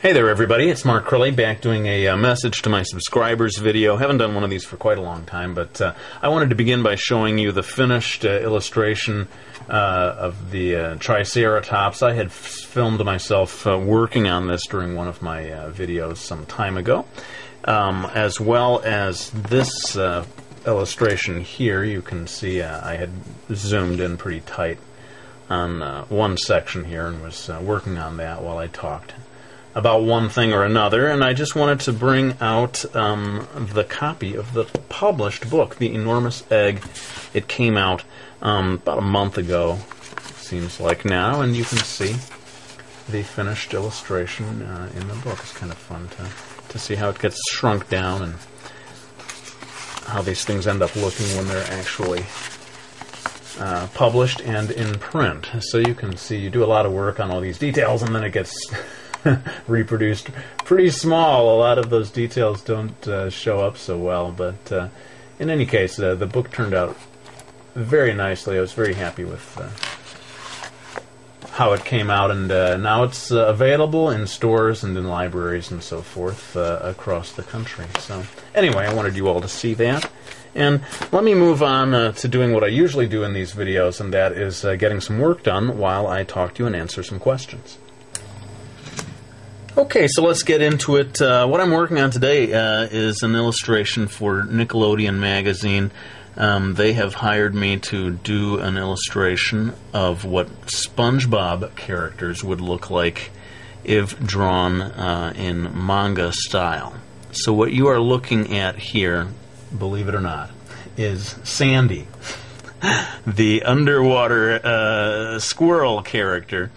Hey there everybody, it's Mark Crilley back doing a message to my subscribers video. Haven't done one of these for quite a long time, but I wanted to begin by showing you the finished illustration of the Triceratops. I had filmed myself working on this during one of my videos some time ago, as well as this illustration here. You can see I had zoomed in pretty tight on one section here and was working on that while I talked about one thing or another, and I just wanted to bring out the copy of the published book, The Enormous Egg. It came out about a month ago, seems like now, and you can see the finished illustration in the book. It's kind of fun to see how it gets shrunk down and how these things end up looking when they're actually published and in print. So you can see you do a lot of work on all these details, and then it gets reproduced pretty small. A lot of those details don't show up so well, but in any case, the book turned out very nicely. I was very happy with how it came out, and now it's available in stores and in libraries and so forth across the country. So anyway, I wanted you all to see that. And let me move on to doing what I usually do in these videos, and that is getting some work done while I talk to you and answer some questions. Okay, so let's get into it. What I'm working on today is an illustration for Nickelodeon Magazine. They have hired me to do an illustration of what SpongeBob characters would look like if drawn in manga style. So what you are looking at here, believe it or not, is Sandy, the underwater squirrel character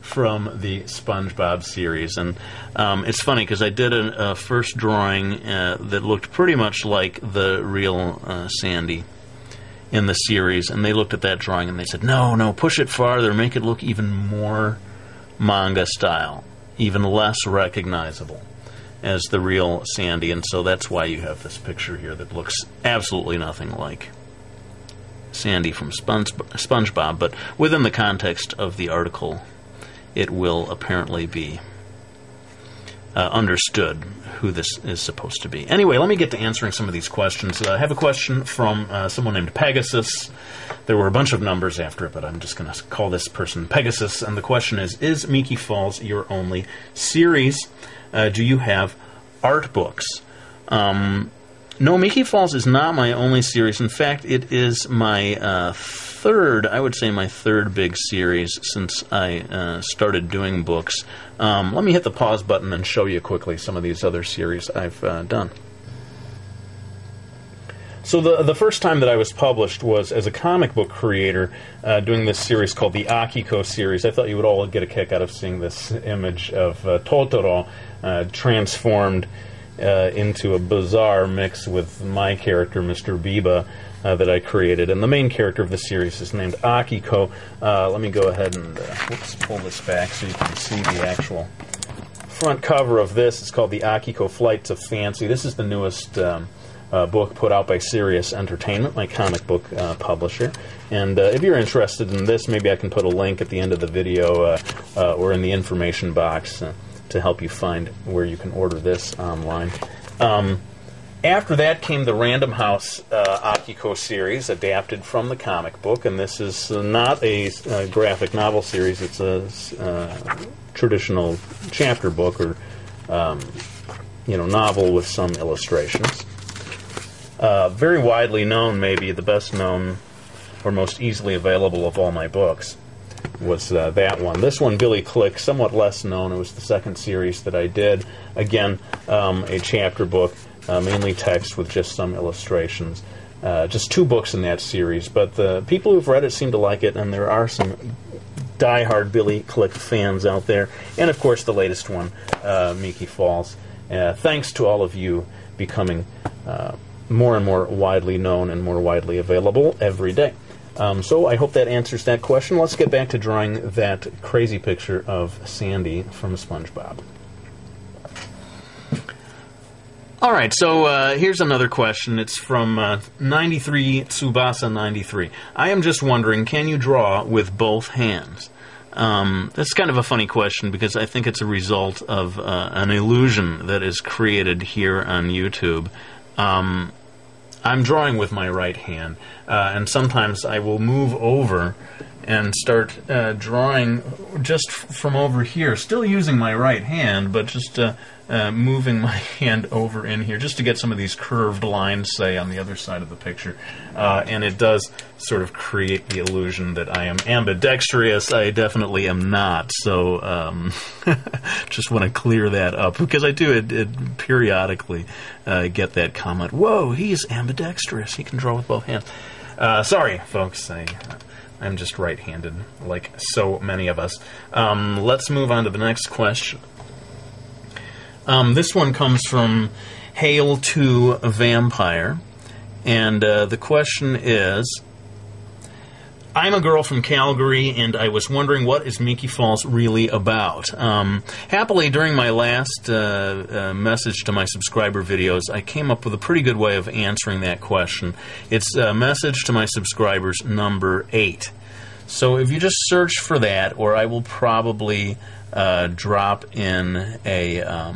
from the SpongeBob series. And it's funny because I did a first drawing that looked pretty much like the real Sandy in the series, and they looked at that drawing and they said, no, push it farther, make it look even more manga style, even less recognizable as the real Sandy. And so that's why you have this picture here that looks absolutely nothing like Sandy from SpongeBob, but within the context of the article it will apparently be understood who this is supposed to be. Anyway, let me get to answering some of these questions. I have a question from someone named Pegasus. There were a bunch of numbers after it, but I'm just going to call this person Pegasus. And the question is Miki Falls your only series? Do you have art books? No, Miki Falls is not my only series. In fact, it is my third big series since I started doing books. Let me hit the pause button and show you quickly some of these other series I've done. So the first time that I was published was as a comic book creator doing this series called the Akiko series. I thought you would all get a kick out of seeing this image of Totoro transformed into a bizarre mix with my character, Mr. Biba, that I created. And the main character of the series is named Akiko. Let me go ahead and pull this back so you can see the actual front cover of this. It's called the Akiko Flights of Fancy. This is the newest book put out by Sirius Entertainment, my comic book publisher. And if you're interested in this, maybe I can put a link at the end of the video or in the information box to help you find where you can order this online. After that came the Random House Akiko series, adapted from the comic book, and this is not a graphic novel series. It's a traditional chapter book or novel with some illustrations. Very widely known, maybe the best known or most easily available of all my books was that one. This one, Billy Click, somewhat less known. It was the second series that I did. Again, a chapter book, mainly text with just some illustrations. Just 2 books in that series, but the people who've read it seem to like it, and there are some die-hard Billy Click fans out there. And of course the latest one, Miki Falls. Thanks to all of you becoming more and more widely known and more widely available every day. So I hope that answers that question. Let's get back to drawing that crazy picture of Sandy from SpongeBob. Alright, so here's another question. It's from 93 Tsubasa 93. I am just wondering, can you draw with both hands? That's kind of a funny question because I think it's a result of an illusion that is created here on YouTube. I'm drawing with my right hand, and sometimes I will move over and start drawing just from over here, still using my right hand, but just moving my hand over in here just to get some of these curved lines, say, on the other side of the picture. And it does sort of create the illusion that I am ambidextrous. I definitely am not, so just want to clear that up, because I do periodically get that comment, whoa, he's ambidextrous, he can draw with both hands. Sorry, folks, I'm just right-handed, like so many of us. Let's move on to the next question. This one comes from Hail to a Vampire, and the question is, I'm a girl from Calgary, and I was wondering, what is Meekie Falls really about? Happily, during my last message to my subscriber videos, I came up with a pretty good way of answering that question. It's message to my subscribers number 8. So if you just search for that, or I will probably drop in a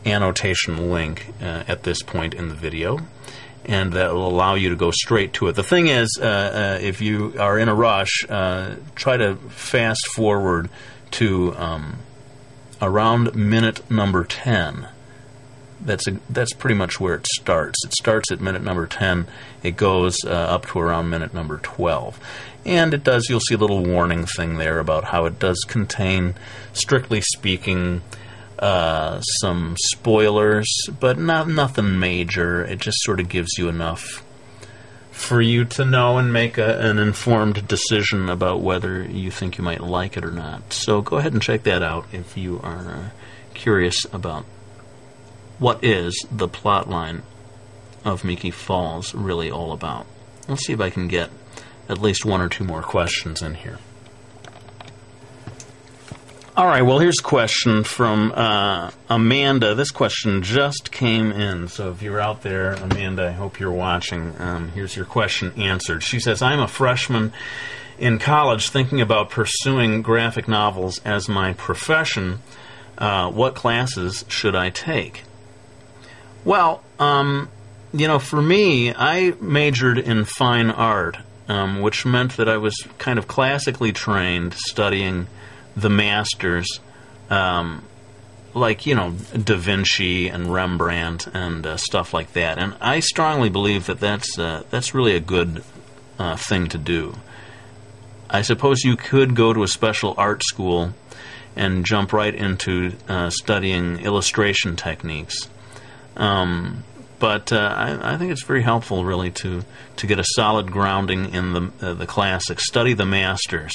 annotation link at this point in the video, and that will allow you to go straight to it. The thing is, if you are in a rush, try to fast forward to around minute number 10. That's pretty much where it starts. It starts at minute number 10. It goes up to around minute number 12. And it does, you'll see a little warning thing there about how it does contain, strictly speaking, some spoilers, but nothing major. It just sort of gives you enough for you to know and make an informed decision about whether you think you might like it or not. So go ahead and check that out if you are curious about what is the plot line of Meekie Falls really all about. Let's see if I can get at least one or two more questions in here. All right, well, here's a question from Amanda. This question just came in, so if you're out there, Amanda, I hope you're watching. Here's your question answered. She says, I'm a freshman in college thinking about pursuing graphic novels as my profession. What classes should I take? Well, for me, I majored in fine art, which meant that I was kind of classically trained, studying the masters, like, Da Vinci and Rembrandt and stuff like that. And I strongly believe that that's really a good thing to do. I suppose you could go to a special art school and jump right into studying illustration techniques. But I think it's very helpful, really, to get a solid grounding in the classics. Study the masters,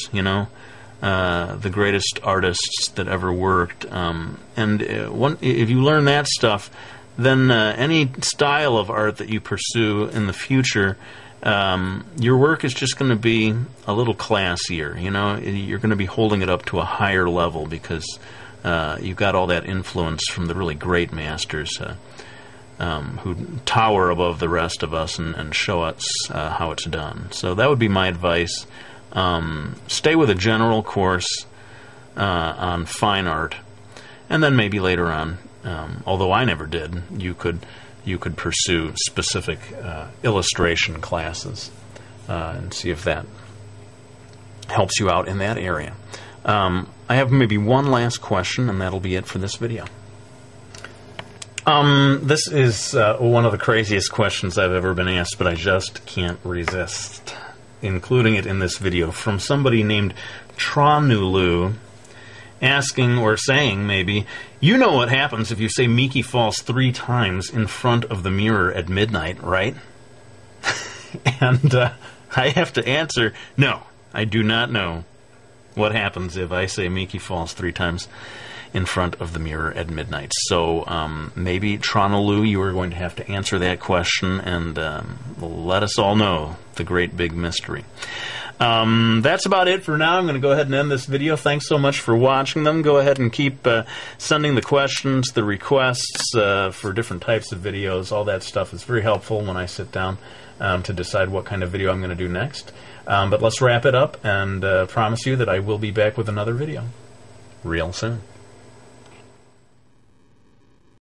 the greatest artists that ever worked. And if you learn that stuff, then any style of art that you pursue in the future, your work is just going to be a little classier. You're going to be holding it up to a higher level because you've got all that influence from the really great masters who tower above the rest of us and show us how it's done. So that would be my advice. Stay with a general course on fine art, and then maybe later on, although I never did, you could pursue specific illustration classes and see if that helps you out in that area. I have maybe one last question, and that'll be it for this video. This is one of the craziest questions I've ever been asked, but I just can't resist including it in this video, from somebody named Tranulu, asking or saying maybe, you know what happens if you say Meekie Falls 3 times in front of the mirror at midnight, right? And I have to answer, no, I do not know what happens if I say Meekie Falls 3 times in front of the mirror at midnight. So maybe, Tranulu, you are going to have to answer that question and let us all know the great big mystery. That's about it for now. I'm going to go ahead and end this video. Thanks so much for watching them. Go ahead and keep sending the questions, the requests for different types of videos. All that stuff is very helpful when I sit down to decide what kind of video I'm going to do next. But let's wrap it up and promise you that I will be back with another video real soon.